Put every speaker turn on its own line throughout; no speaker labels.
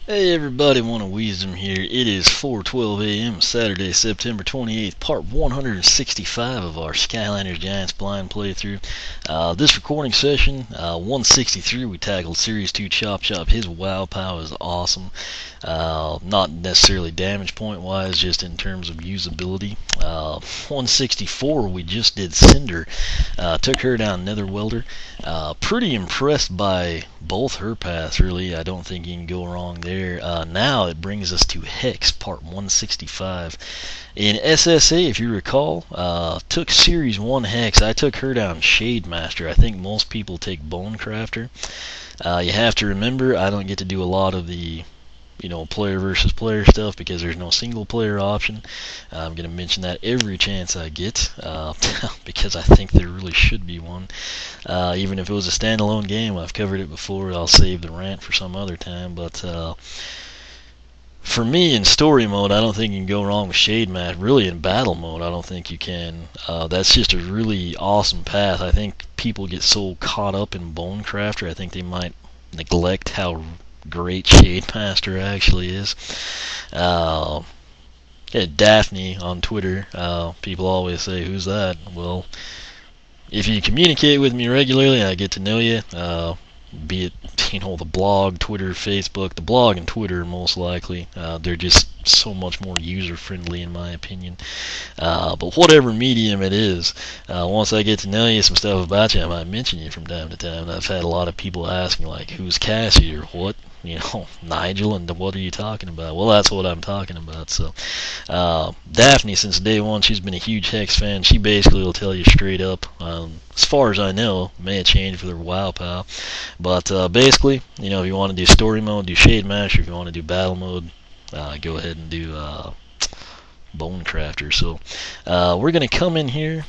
Hey everybody, One of Wisdom here. It is 4:12 a.m. Saturday, September 28th, part 165 of our Skylanders Giants Blind playthrough. This recording session, 163, we tackled Series 2 Chop Chop. His Wow Pow is awesome. Not necessarily damage point wise, just in terms of usability. 164, we just did Cinder. Took her down Nether Welder. Pretty impressed by both her paths, really. I don't think you can go wrong there. Now it brings us to Hex, part 165. In SSA, if you recall, took Series 1 Hex. I took her down Shade Master. I think most people take Bonecrafter. You have to remember, I don't get to do a lot of the player versus player stuff because there's no single player option. I'm going to mention that every chance I get because I think there really should be one. Even if it was a standalone game, I've covered it before. I'll save the rant for some other time. But for me, in story mode, I don't think you can go wrong with Shade Mat. Really, in battle mode, I don't think you can. That's just a really awesome path. I think people get so caught up in Bonecrafter, I think they might neglect how great Shade Master actually is. Daphne on Twitter, people always say, "Who's that?" Well, if you communicate with me regularly, I get to know you. Be it the blog, Twitter, Facebook. The blog and Twitter most likely. They're just so much more user friendly in my opinion. But whatever medium it is, once I get to know you, some stuff about you, I might mention you from time to time. I've had a lot of people asking like, "Who's Cassie?" or "What?" Nigel, and what are you talking about? Well, that's what I'm talking about. So, Daphne, since day one, she's been a huge Hex fan. She basically will tell you straight up. As far as I know, may have changed for their Wow Pow, but basically, if you want to do story mode, do Shade Master. If you want to do battle mode, go ahead and do Bonecrafter. So, we're gonna come in here.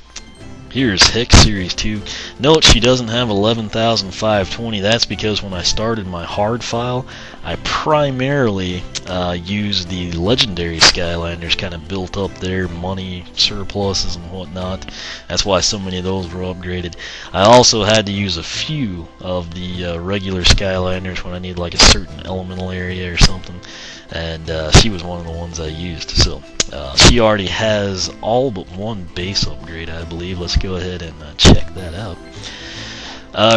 Here's Hex Series 2. Note she doesn't have 11,520. That's because when I started my hard file, I primarily used the legendary Skylanders, kind of built up their money surpluses and whatnot. That's why so many of those were upgraded. I also had to use a few of the regular Skylanders when I need like a certain elemental area or something, and she was one of the ones I used. So she already has all but one base upgrade, I believe. Let's go ahead and check that out.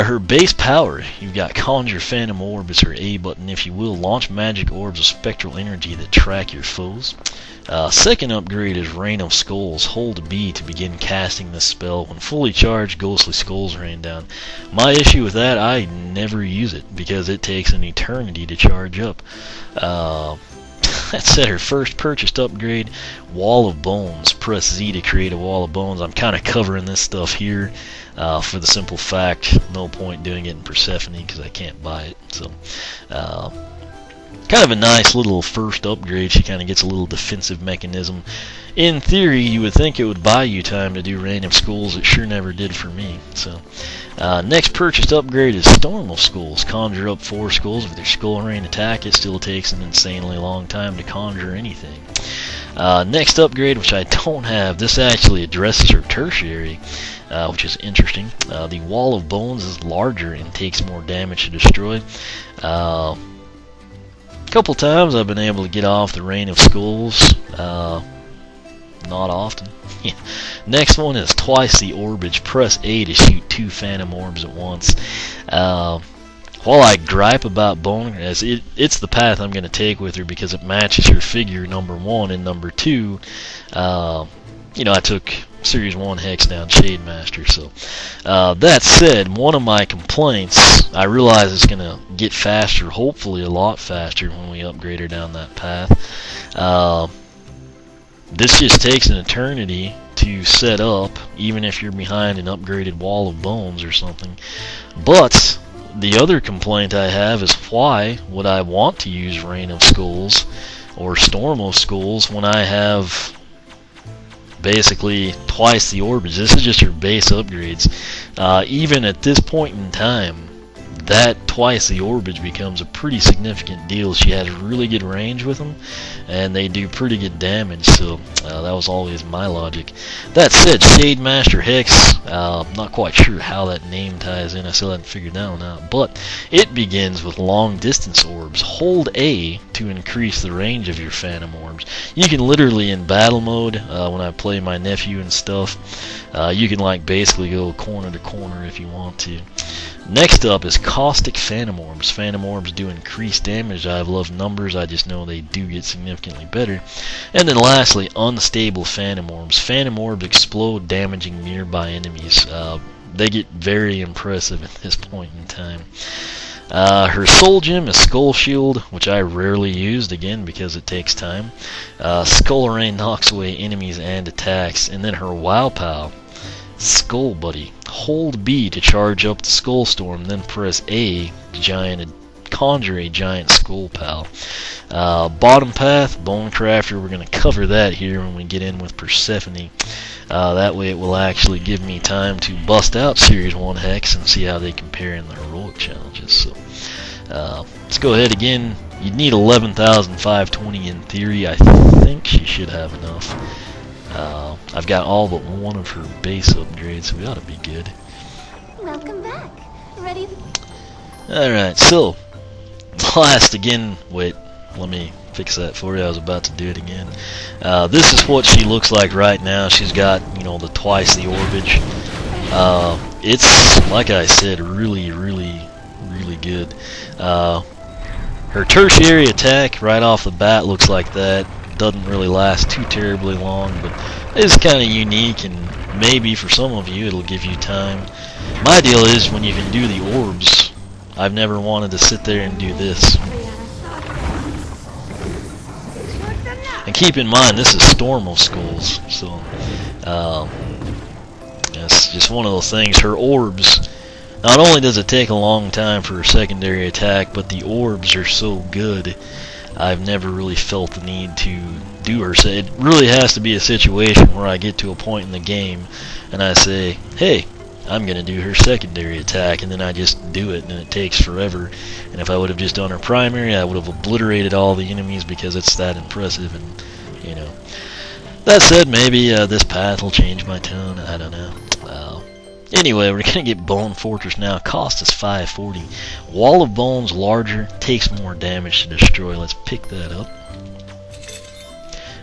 Her base power, you've got Conjure Phantom Orb is her A button, if you will. Launch magic orbs of spectral energy that track your foes. Second upgrade is Rain of Skulls. Hold B to begin casting this spell. When fully charged, ghostly skulls rain down. My issue with that, I never use it because it takes an eternity to charge up. That said, her first purchased upgrade, Wall of Bones. Press Z to create a Wall of Bones. I'm kind of covering this stuff here for the simple fact, no point doing it in Persephone because I can't buy it. So, kind of a nice little first upgrade. She kind of gets a little defensive mechanism. In theory, you would think it would buy you time to do Rain of Skulls. It sure never did for me. So, next purchased upgrade is Storm of Skulls. Conjure up 4 skulls with your Skull Rain attack. It still takes an insanely long time to conjure anything. Next upgrade, which I don't have, this actually addresses her tertiary, which is interesting. The Wall of Bones is larger and takes more damage to destroy. A couple times I've been able to get off the Rain of Skulls. Not often. Next one is Twice the Orbage. Press A to shoot 2 Phantom Orbs at once. While I gripe about Bone, it's the path I'm going to take with her because it matches her figure, number 1, and number 2, I took Series 1 Hex down Shade Master. So, that said, one of my complaints, I realize it's going to get faster, hopefully a lot faster when we upgrade her down that path. This just takes an eternity to set up, even if you're behind an upgraded Wall of Bones or something. But the other complaint I have is, why would I want to use Rain of Skulls or Storm of Skulls when I have basically twice the orbage? This is just your base upgrades. Even at this point in time, that twice the orbage becomes a pretty significant deal. She has really good range with them, and they do pretty good damage, so that was always my logic. That said, Shade Master Hex, not quite sure how that name ties in, I still haven't figured that one out, but it begins with long distance orbs. Hold A to increase the range of your phantom orbs. You can literally, in battle mode, when I play my nephew and stuff, you can like basically go corner to corner if you want to. Next up is Caustic Phantom Orbs. Phantom Orbs do increase damage. I love numbers, I just know they do get significantly better. And then lastly, Unstable Phantom Orbs. Phantom Orbs explode, damaging nearby enemies. They get very impressive at this point in time. Her Soul Gem is Skull Shield, which I rarely used, again, because it takes time. Skull Rain knocks away enemies and attacks. And then her Wow Pow, Skull Buddy. Hold B to charge up the Skull Storm, then press A to conjure a giant Skull Pal. Bottom path, Bonecrafter, we're going to cover that here when we get in with Persephone. That way it will actually give me time to bust out Series 1 Hex and see how they compare in the heroic challenges. So let's go ahead again. You'd need 11,520 in theory. I think she should have enough. I've got all but one of her base upgrades, so we ought to be good.
Welcome back. Ready?
Alright, so last again, wait, let me fix that for you. I was about to do it again. This is what she looks like right now. She's got, you know, the twice the orbage. It's, like I said, really good. Her tertiary attack right off the bat looks like that. Doesn't really last too terribly long, but it's kind of unique, and maybe for some of you it'll give you time. My deal is when you can do the orbs, I've never wanted to sit there and do this. And keep in mind, this is Storm of Skulls, so it's just one of those things. Her orbs, not only does it take a long time for her secondary attack, but the orbs are so good, I've never really felt the need to do her. So it really has to be a situation where I get to a point in the game and I say, hey, I'm going to do her secondary attack, and then I just do it, and it takes forever. And if I would have just done her primary, I would have obliterated all the enemies because it's that impressive. And, you know, that said, maybe this path will change my tone. I don't know. Anyway, we're going to get Bone Fortress now. Cost us 540. Wall of Bones larger, takes more damage to destroy. Let's pick that up.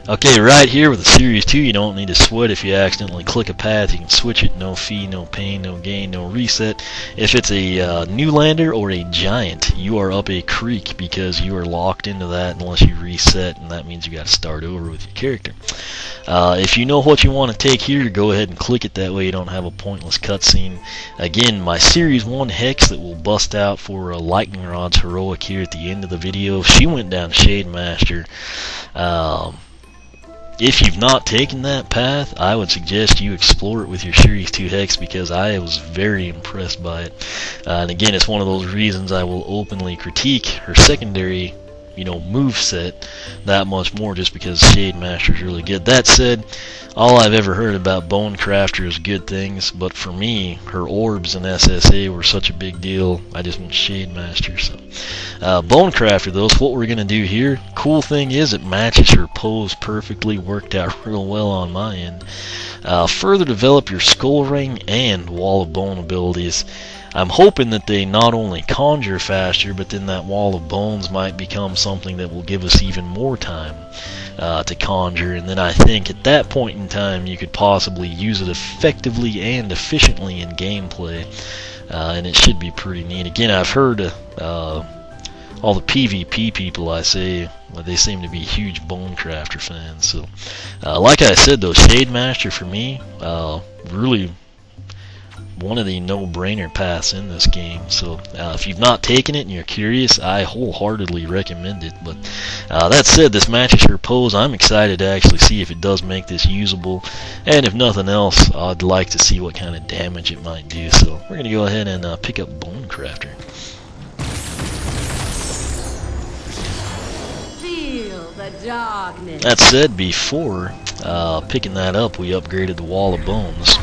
Okay, right here with the Series 2, you don't need to sweat if you accidentally click a path. You can switch it, no fee, no pain, no gain, no reset. If it's a new lander or a giant, you are up a creek because you are locked into that unless you reset, and that means you got to start over with your character. If you know what you want to take here, go ahead and click it. That way you don't have a pointless cutscene. Again, my Series 1 Hex that will bust out for Lightning Rod's Heroic here at the end of the video, she went down Shade Master. If you've not taken that path, I would suggest you explore it with your Series 2 Hex because I was very impressed by it. And again, it's one of those reasons I will openly critique her secondary, you know, move set that much more, just because Shade Master is really good. That said, all I've ever heard about Bonecrafter is good things, but for me, her orbs and SSA were such a big deal, I just went Shade Master. So Bonecrafter, though, is what we're going to do here. Cool thing is it matches her pose perfectly, worked out real well on my end. Further develop your Skull Ring and Wall of Bone abilities. I'm hoping that they not only conjure faster, but then that Wall of Bones might become something that will give us even more time to conjure, and then I think at that point in time you could possibly use it effectively and efficiently in gameplay, and it should be pretty neat. Again, I've heard all the PvP people I say, they seem to be huge Bonecrafter fans. So like I said though, Shade Master for me, really one of the no-brainer paths in this game. So if you've not taken it and you're curious, I wholeheartedly recommend it. But that said, this matches her pose. I'm excited to actually see if it does make this usable, and if nothing else, I'd like to see what kind of damage it might do. So we're going to go ahead and pick up Bonecrafter.
Feel the darkness.
That said, before picking that up, we upgraded the Wall of Bones.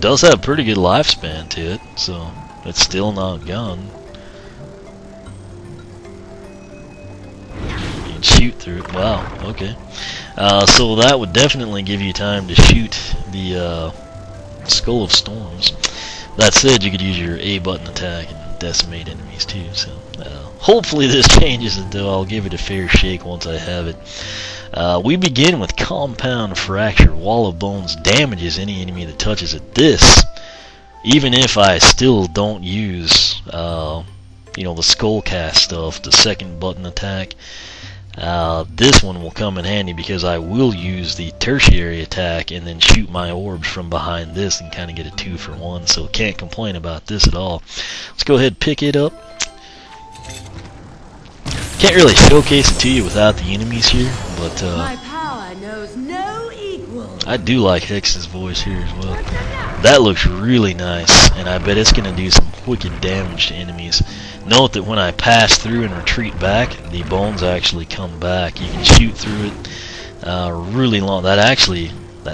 does have pretty good lifespan to it, so it's still not gone. You can shoot through it. Wow, okay. So that would definitely give you time to shoot the Skull of Storms. That said, you could use your A button attack and decimate enemies too, so hopefully this changes it, though. I'll give it a fair shake once I have it. We begin with Compound Fracture. Wall of Bones damages any enemy that touches it. This, even if I still don't use you know, the skull cast stuff, the second button attack, this one will come in handy because I will use the tertiary attack and then shoot my orbs from behind this and kind of get a 2-for-1, so can't complain about this at all. Let's go ahead and pick it up. Can't really showcase it to you without the enemies here, but
My power knows no equal.
I do like Hex's voice here as well. That looks really nice, and I bet it's going to do some wicked damage to enemies. Note that when I pass through and retreat back, the bones actually come back. You can shoot through it really long. That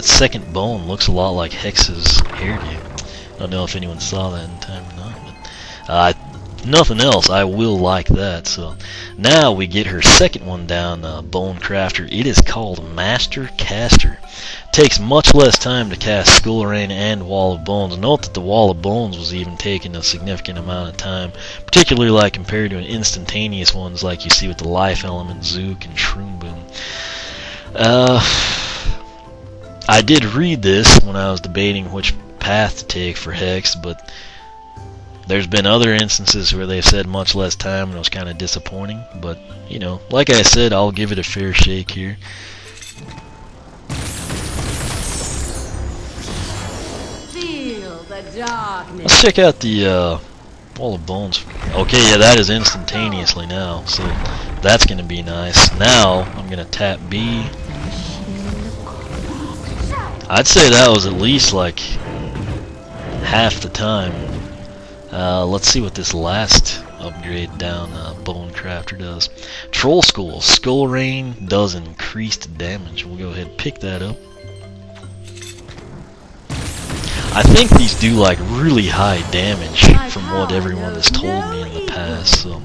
second bone looks a lot like Hex's hairdo. I don't know if anyone saw that in time or not, but nothing else, I will like that. So now we get her second one down, Bonecrafter. It is called Master Caster. Takes much less time to cast Skull Rain and Wall of Bones. Note that the Wall of Bones was even taking a significant amount of time, particularly like compared to an instantaneous ones like you see with the Life Element, Zook, and Shroom Boom. I did read this when I was debating which path to take for Hex, but there's been other instances where they've said much less time and it was kind of disappointing. But, you know, like I said, I'll give it a fair shake here.
Feel the darkness.
Let's check out the Wall of Bones. Okay, yeah, that is instantaneously now, so that's going to be nice. Now, I'm going to tap B. I'd say that was at least like half the time. Let's see what this last upgrade down Bonecrafter does. Troll Skull. Skull Rain does increased damage. We'll go ahead and pick that up. I think these do like really high damage from what everyone has told me in the past, so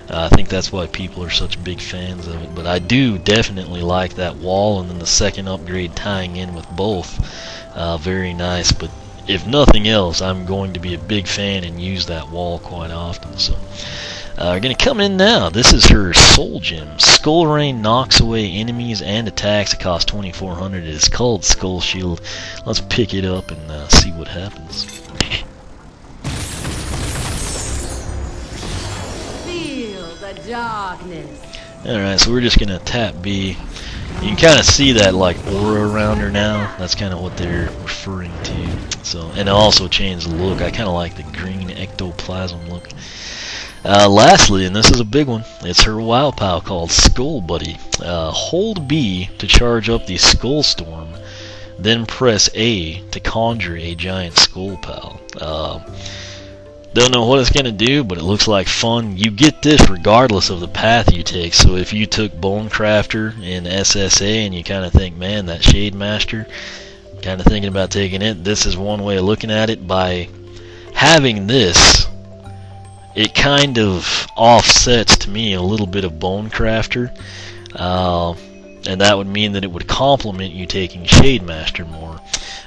I think that's why people are such big fans of it. But I do definitely like that wall, and then the second upgrade tying in with both. Very nice, but if nothing else, I'm going to be a big fan and use that wall quite often. So we're going to come in now. This is her Soul Gem. Skull Rain knocks away enemies and attacks. It costs 2,400. It is called Skull Shield. Let's pick it up and see what happens.
Feel the darkness.
Alright, so we're just going to tap B. You can kind of see that like aura around her now. That's kind of what they're referring to. So, and it also changed the look. I kind of like the green ectoplasm look. Lastly, and this is a big one, it's her Wow Pow called Skull Buddy. Hold B to charge up the Skull Storm, then press A to conjure a giant Skull Pal. Don't know what it's going to do, but it looks like fun. You get this regardless of the path you take. So if you took Bonecrafter in SSA and you kind of think, man, that Shade Master, kind of thinking about taking it, this is one way of looking at it. By having this, it kind of offsets to me a little bit of Bonecrafter, and that would mean that it would complement you taking Shade Master more.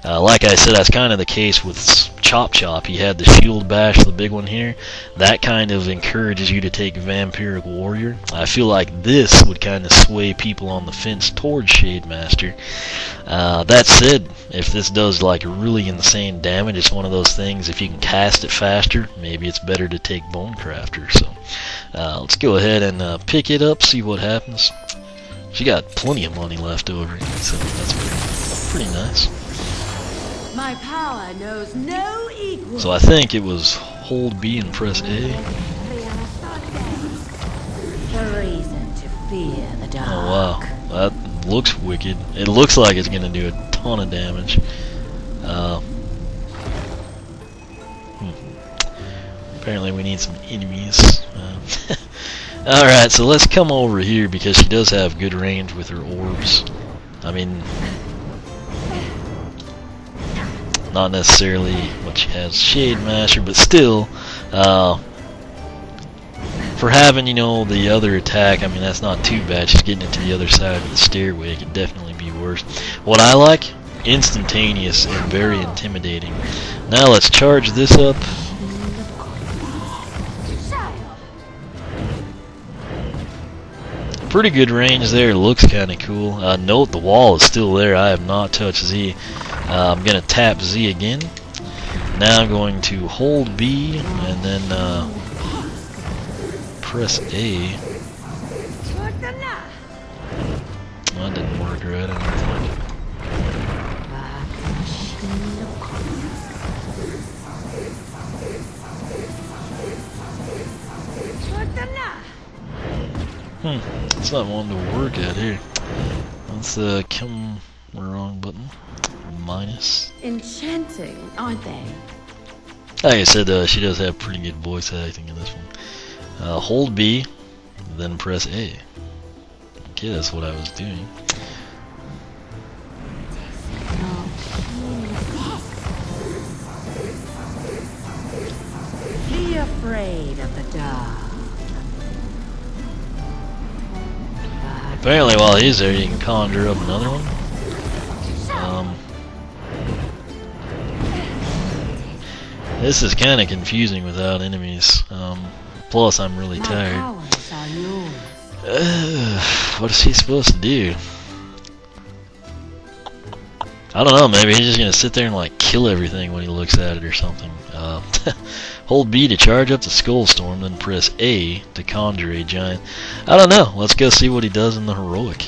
Like I said, that's kind of the case with Chop Chop. He had the Shield Bash, the big one here. That kind of encourages you to take Vampiric Warrior. I feel like this would kind of sway people on the fence towards Shade Master. That said, if this does like really insane damage, it's one of those things, if you can cast it faster, maybe it's better to take Bonecrafter. So let's go ahead and pick it up, see what happens. She got plenty of money left over, so that's pretty nice.
My power knows no equal.
So I think it was hold B and press A.
The reason to fear the dark.
Oh wow, that looks wicked. It looks like it's going to do a ton of damage. Apparently we need some enemies. Alright, so let's come over here because she does have good range with her orbs. I mean, not necessarily what she has Shade Master, but still, for having, you know, the other attack, I mean, that's not too bad. She's getting it to the other side of the stairway. It could definitely be worse. What I like, instantaneous and very intimidating. Now let's charge this up. Pretty good range there. Looks kind of cool. Note the wall is still there. I have not touched Z. I'm going to tap Z again. Now I'm going to hold B and then press A. That didn't work right, I don't think. It's not one to work at here. Let's come wrong button. Minus.
Enchanting, aren't they?
Like I said, she does have pretty good voice acting in this one. Hold B, then press A. Okay, that's what I was doing.
Be afraid of the dark.
Apparently, while he's there, you can conjure up another one. This is kind of confusing without enemies. Plus, I'm really tired. What is he supposed to do? I don't know, maybe he's just gonna sit there and like kill everything when he looks at it or something. Hold B to charge up the Skull Storm, then press A to conjure a giant. I don't know, let's go see what he does in the heroic.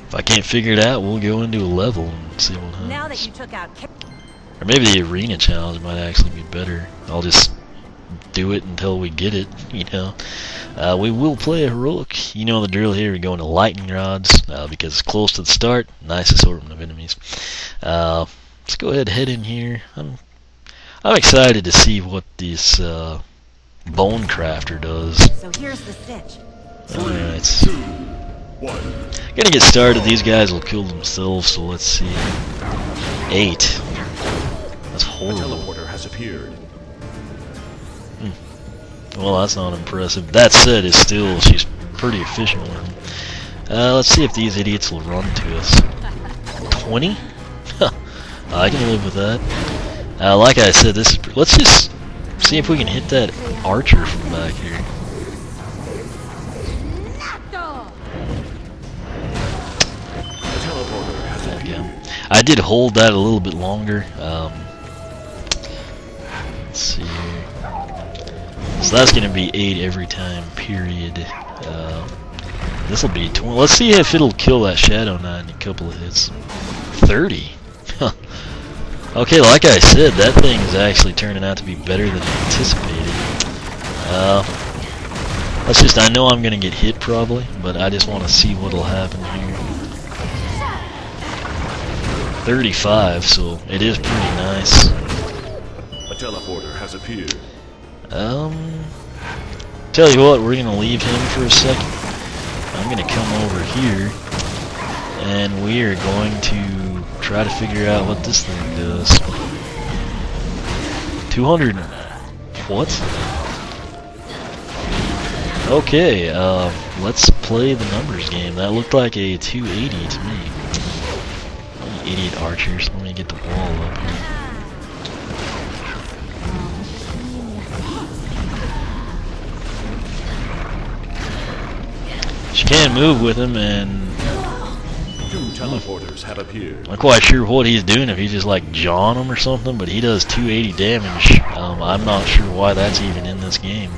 If I can't figure it out, we'll go into a level and see what happens.
Now that you took out
Or maybe the arena challenge might actually be better. I'll just do it until we get it, you know. We will play a heroic. You know the drill here. We go into lightning rods because it's close to the start. Nice assortment of enemies. Let's go ahead and head in here. I'm excited to see what this Bonecrafter does.
So here's the stitch.
Alright. Gonna get started. These guys will kill themselves, so let's see. 8. That's horrible.
Teleporter has appeared.
Well, that's not impressive. That said, she's pretty efficient with them. Let's see if these idiots will run to us. 20? I can live with that. Like I said, let's just see if we can hit that archer from back here.
The teleporter has appeared.
I did hold that a little bit longer. Let's see here. So that's going to be 8 every time, period. This will be 20. Let's see if it'll kill that Shadow Knight in a couple of hits. 30. Huh. Okay, like I said, that thing is actually turning out to be better than anticipated. I know I'm going to get hit probably, but I just want to see what'll happen here. 35, so it is pretty nice.
A teleporter has appeared.
Tell you what, we're gonna leave him for a second. I'm gonna come over here, and we are going to try to figure out what this thing does. 200. What? Okay, let's play the numbers game. That looked like a 280 to me. Idiot archers. Let me get the wall up here. She can't move with him, and
2 teleporters have appeared.
I'm not quite sure what he's doing, if he's just like jawing him or something, but he does 280 damage. I'm not sure why that's even in this game.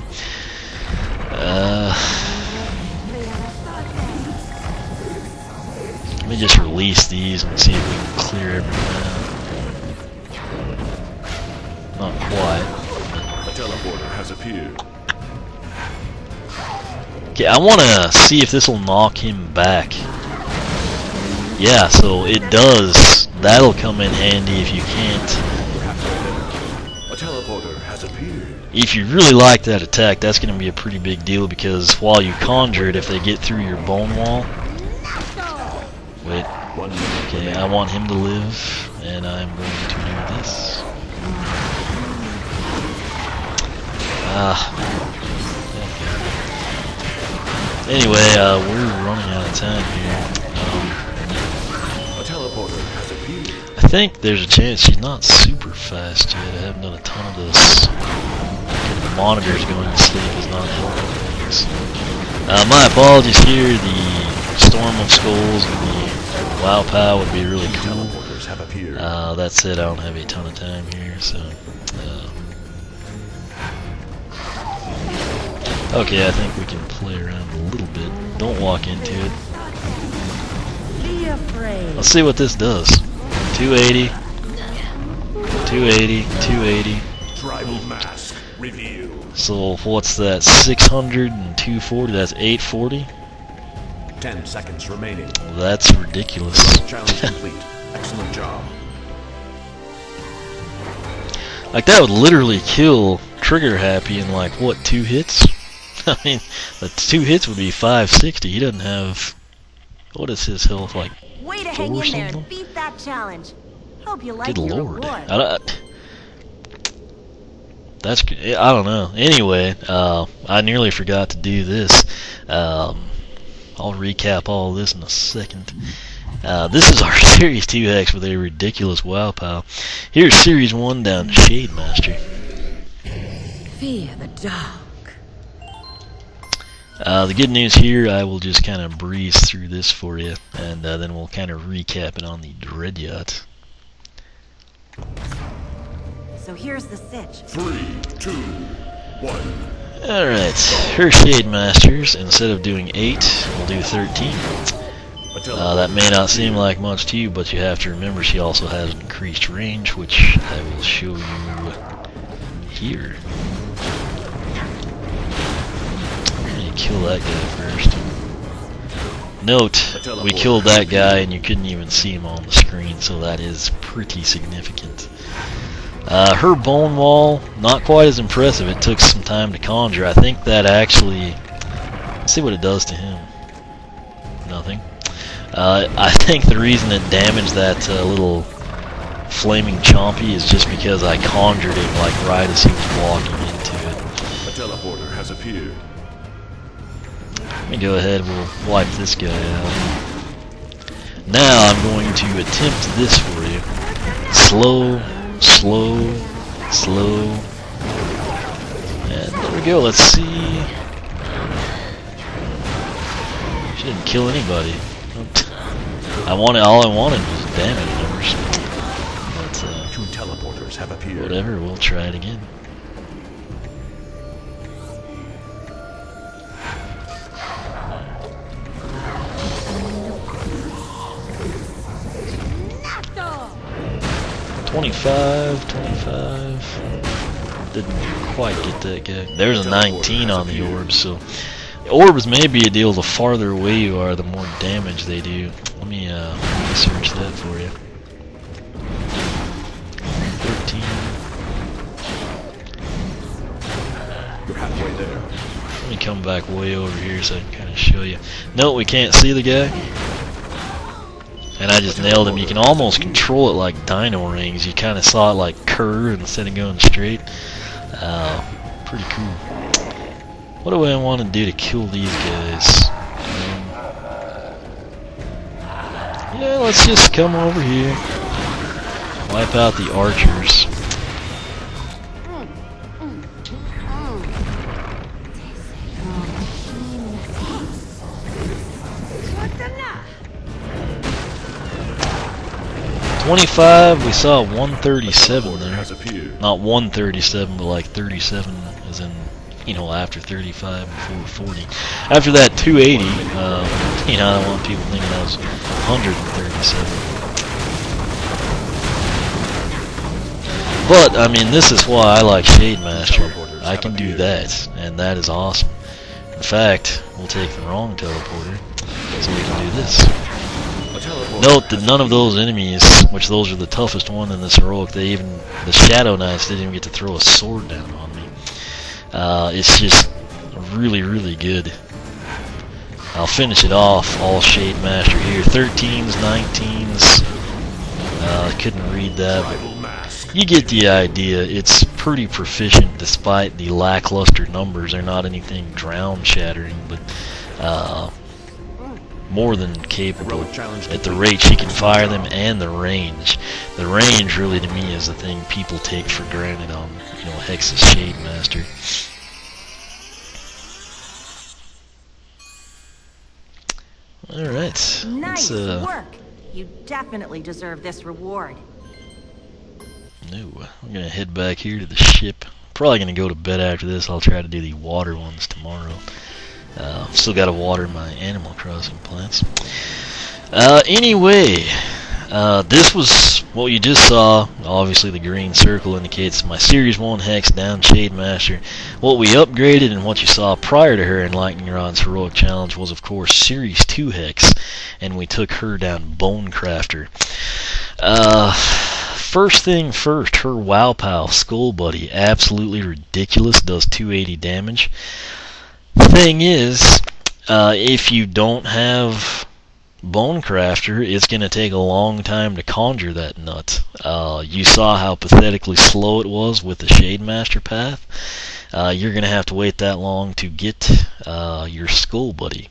Let me just release these and see if we can clear everything out. Not quite.
A teleporter has appeared.
Okay, I want to see if this will knock him back. Yeah, so it does. That'll come in handy if you can't.
A teleporter has appeared.
If you really like that attack, that's going to be a pretty big deal, because while you conjure it, if they get through your bone wall... Wait. Okay, I want him to live. and I'm going to do this. Anyway, we're running out of time here.
A teleporter has appeared.
I think there's a chance she's not super fast yet. I haven't done a ton of this. The monitor's going to sleep is not helping things. My apologies here. The Storm of Skulls and the Wow Pow would be really cool.
Teleporters have appeared.
That said, I don't have a ton of time here, so. Okay, I think we can play around a little bit. Don't walk into it.
Be afraid.
Let's see what this does. 280. 280. 280.
Tribal mask revealed.
So what's that? 600 and 240. That's 840.
10 seconds remaining.
Well, that's ridiculous.
Challenge complete. Excellent job.
Like that would literally kill Trigger Happy in like what, 2 hits? I mean, the 2 hits would be 560. He doesn't have. What is his health like?
Way to
4
hang
or
in there and
something?
beat that challenge. Hope you like
Good
your
lord.
reward.
That's. I don't know. Anyway, I nearly forgot to do this. I'll recap all of this in a second. This is our Series 2 Hex with a ridiculous Wow Pow. Here's Series 1 down to Shade Master.
Fear the dark.
The good news here, I will just kind of breeze through this for you, and then we'll kind of recap it on the Dread Yacht.
So here's the sitch.
3, 2, 1.
Alright, her Shade Masters, instead of doing 8, we'll do 13. That may not seem like much to you, but you have to remember she also has increased range, which I will show you here. Kill that guy first. Note, we killed that guy and you couldn't even see him on the screen, so that is pretty significant. Her bone wall, not quite as impressive. It took some time to conjure. I think that actually, let's see what it does to him. Nothing. I think the reason it damaged that little flaming chompy is just because I conjured him like right as he was walking into it.
A teleporter has appeared.
Let me go ahead, we'll wipe this guy out. Now I'm going to attempt this for you. Slow, slow, slow. And there we go, let's see. She didn't kill anybody. All I wanted was damage numbers. But,
2 teleporters have appeared.
whatever, we'll try it again. $25. Didn't quite get that guy. There's a 19 on the orbs, so orbs may be a deal. The farther away you are, the more damage they do. Let me search that for you. 13.
You're halfway there.
Let me come back way over here so I can kind of show you. No, we can't see the guy. And I just nailed him. You can almost control it like dino rings. You kind of saw it like curve instead of going straight. Pretty cool. What do I want to do to kill these guys? Yeah, let's just come over here. Wipe out the archers. $25, we saw 137 there.
Has appeared.
Not 137, but like 37 as in, you know, after 35 before 40. After that 280, you know, I don't want people thinking that was 137. But, I mean, this is why I like Shade Master. I can do that, and that is awesome. In fact, we'll take the wrong teleporter, so we can do this. Note that none of those enemies, which those are the toughest one in this heroic, the Shadow Knights didn't even get to throw a sword down on me. It's just really, really good. I'll finish it off, all Shade Master here. 13s, 19s, Couldn't read that,
Tribal mask.
but you get the idea. It's pretty proficient despite the lackluster numbers. They're not anything ground-shattering, but more than capable at the rate she can fire them and the range. The range really to me is the thing people take for granted on, Hex's Shade Master. Alright.
Nice work. You definitely deserve this reward.
No, I'm gonna head back here to the ship. Probably gonna go to bed after this. I'll try to do the water ones tomorrow. Still gotta water my Animal Crossing plants. Anyway, this was what you just saw. Obviously the green circle indicates my Series 1 Hex down Shade Master. What we upgraded and what you saw prior to her in Lightning Rod's Heroic Challenge was of course Series 2 Hex, and we took her down Bonecrafter. First thing first, her Wow Pow Skull Buddy, absolutely ridiculous, does 280 damage. Thing is, if you don't have Bonecrafter, it's going to take a long time to conjure that nut. You saw how pathetically slow it was with the Shade Master path. You're going to have to wait that long to get your Skull Buddy.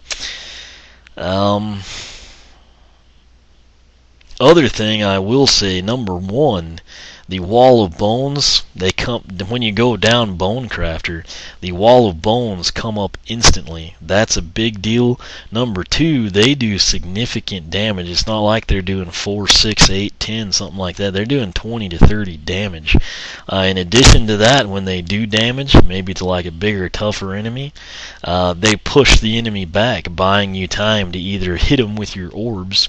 Other thing I will say, number one, the Wall of Bones, they come when you go down Bonecrafter, the Wall of Bones come up instantly. That's a big deal. Number two, they do significant damage. It's not like they're doing 4, 6, 8, 10, something like that. They're doing 20 to 30 damage. In addition to that, when they do damage, maybe to like a bigger, tougher enemy, they push the enemy back, buying you time to either hit them with your orbs,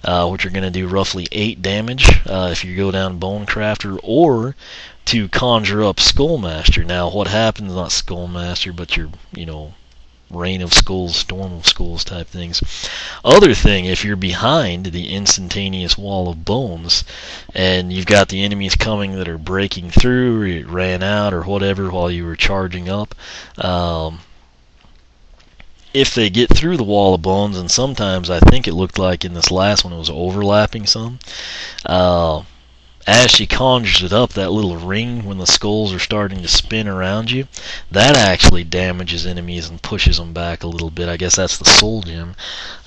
which are going to do roughly 8 damage if you go down Bonecrafter, or to conjure up Skullmaster. Now, what happens, not Skullmaster, but your, Rain of Skulls, Storm of Skulls type things. Other thing, if you're behind the instantaneous Wall of Bones, and you've got the enemies coming that are breaking through, or it ran out, or whatever while you were charging up, if they get through the Wall of Bones, and sometimes I think it looked like in this last one it was overlapping some, as she conjures it up, that little ring when the skulls are starting to spin around you, that actually damages enemies and pushes them back a little bit. I guess that's the soul gem.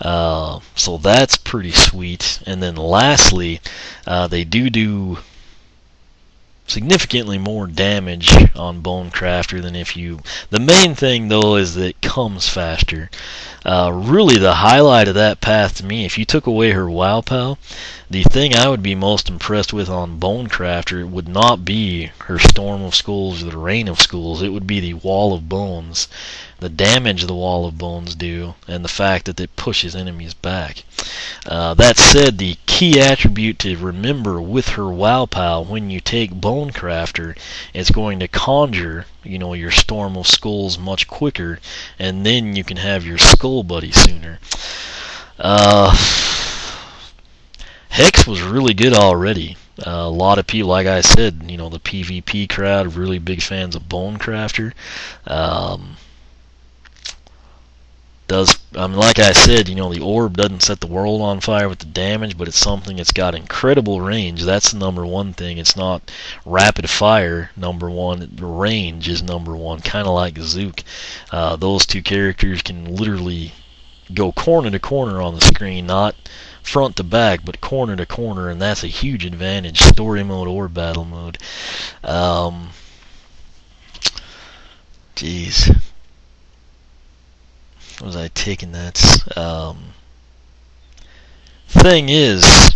So that's pretty sweet. And then lastly, they do significantly more damage on Bonecrafter than if you... The main thing though is that it comes faster. Really the highlight of that path to me, if you took away her Wow Pow, the thing I would be most impressed with on Bonecrafter would not be her Storm of Skulls or the Rain of Skulls. It would be the Wall of Bones. The damage the Wall of Bones do, and the fact that it pushes enemies back. That said, the key attribute to remember with her Wow Pow, when you take Bonecrafter, it's going to conjure, your Storm of Skulls much quicker, and then you can have your Skull Buddy sooner. Hex was really good already. A lot of people, like I said, the PvP crowd, really big fans of Bonecrafter. Like I said, the orb doesn't set the world on fire with the damage, but it's something that's got incredible range. That's the number one thing. It's not rapid fire, number one. The range is number one, kind of like Zook. Those two characters can literally go corner to corner on the screen, not front to back, but corner to corner, and that's a huge advantage, story mode or battle mode. Jeez. Was I taking that? Thing is,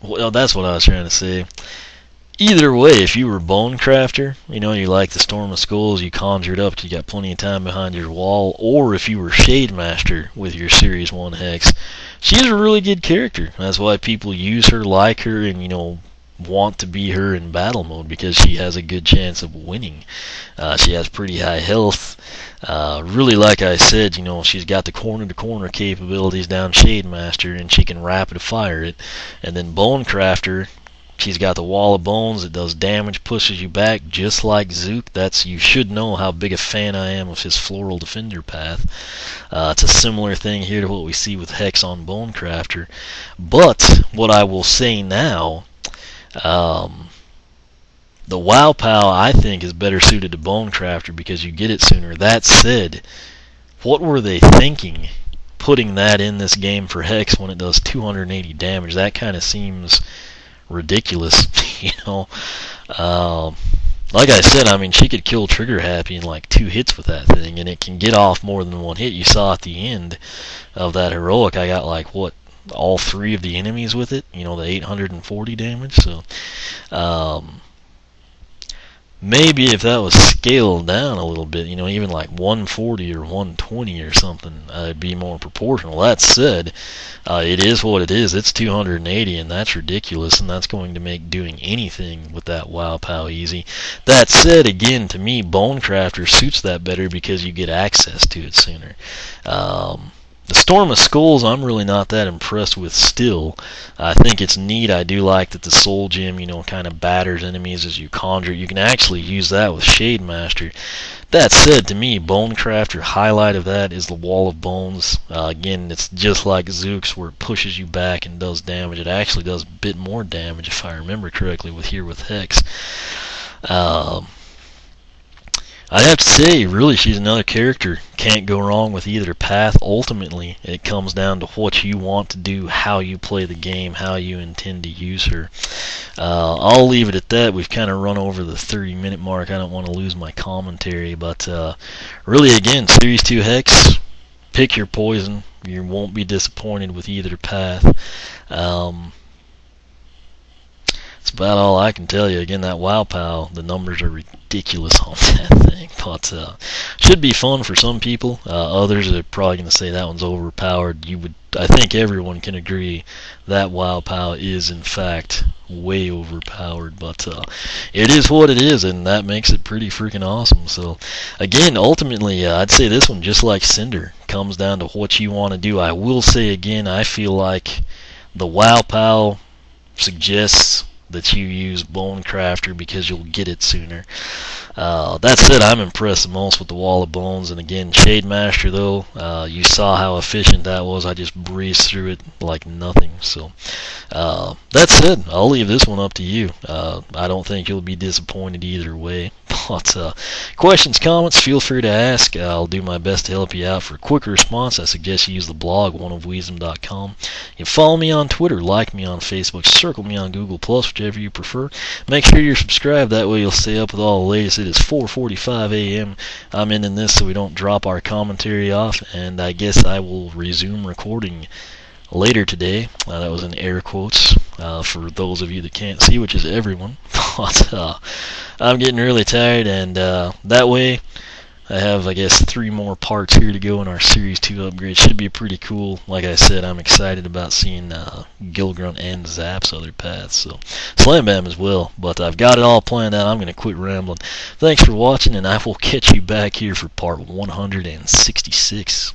well, that's what I was trying to say. Either way, if you were Bonecrafter, you like the Storm of Skulls, you conjured up, you got plenty of time behind your wall, or if you were Shade Master with your Series 1 Hex, she's a really good character. That's why people use her, like her, and, want to be her in battle mode, because she has a good chance of winning. She has pretty high health. Really, like I said, she's got the corner-to-corner capabilities down Shade Master, and she can rapid fire it. And then Bonecrafter, She's got the wall of bones. It does damage, pushes you back, just like Zook. You should know how big a fan I am of his Floral Defender path. It's a similar thing here to what we see with Hex on Bonecrafter. But what I will say now, the Wow Pow I think is better suited to Bonecrafter because you get it sooner. That said, what were they thinking putting that in this game for Hex when it does 280 damage? That kind of seems ridiculous, you know. Like I said, I mean, she could kill Trigger Happy in like 2 hits with that thing, and it can get off more than 1 hit. You saw at the end of that heroic, I got like all 3 of the enemies with it, you know, the 840 damage. So maybe if that was scaled down a little bit, you know, even like 140 or 120 or something, it'd be more proportional. That said, it is what it is. It's 280, and that's ridiculous, and that's going to make doing anything with that Wow Pow easy. That said, again, to me, Bonecrafter suits that better because you get access to it sooner. The Storm of Skulls, I'm really not that impressed with still. I think it's neat. I do like that the Soul Gem, you know, kind of batters enemies as you conjure. You can actually use that with Shade Master. That said, to me, Bonecrafter, highlight of that is the Wall of Bones. Again, it's just like Zook's where it pushes you back and does damage. It actually does a bit more damage, if I remember correctly, with Hex. I'd have to say, really, she's another character. Can't go wrong with either path. Ultimately, it comes down to what you want to do, how you play the game, how you intend to use her. I'll leave it at that. We've kind of run over the 30-minute mark. I don't want to lose my commentary, but really, again, Series 2 Hex, pick your poison. You won't be disappointed with either path. That's about all I can tell you. Again, that Wow Pow, the numbers are ridiculous on that thing, but should be fun for some people. Others are probably going to say that one's overpowered. I think everyone can agree that Wow Pow is in fact way overpowered, but it is what it is, and that makes it pretty freaking awesome. So again, ultimately, I'd say this one, just like Cinder, comes down to what you want to do. I will say again, I feel like the Wow Pow suggests that you use Bonecrafter because you'll get it sooner. That said, I'm impressed the most with the Wall of Bones, and again, Shade Master though, you saw how efficient that was. I just breezed through it like nothing. So that said, I'll leave this one up to you. I don't think you'll be disappointed either way. But questions, comments, feel free to ask. I'll do my best to help you out. For a quick response, I suggest you use the blog, oneofwisdom.com. You can follow me on Twitter, like me on Facebook, circle me on Google+, whichever you prefer. Make sure you're subscribed, that way you'll stay up with all the latest. It is 4:45 a.m. I'm ending this so we don't drop our commentary off, and I guess I will resume recording later today. That was in air quotes for those of you that can't see, which is everyone. But I'm getting really tired, and that way I have, I guess, 3 more parts here to go in our Series 2 upgrade. Should be pretty cool. Like I said, I'm excited about seeing Gilgrunt and Zap's other paths, so Slam Bam as well. But I've got it all planned out. I'm going to quit rambling. Thanks for watching, and I will catch you back here for part 166.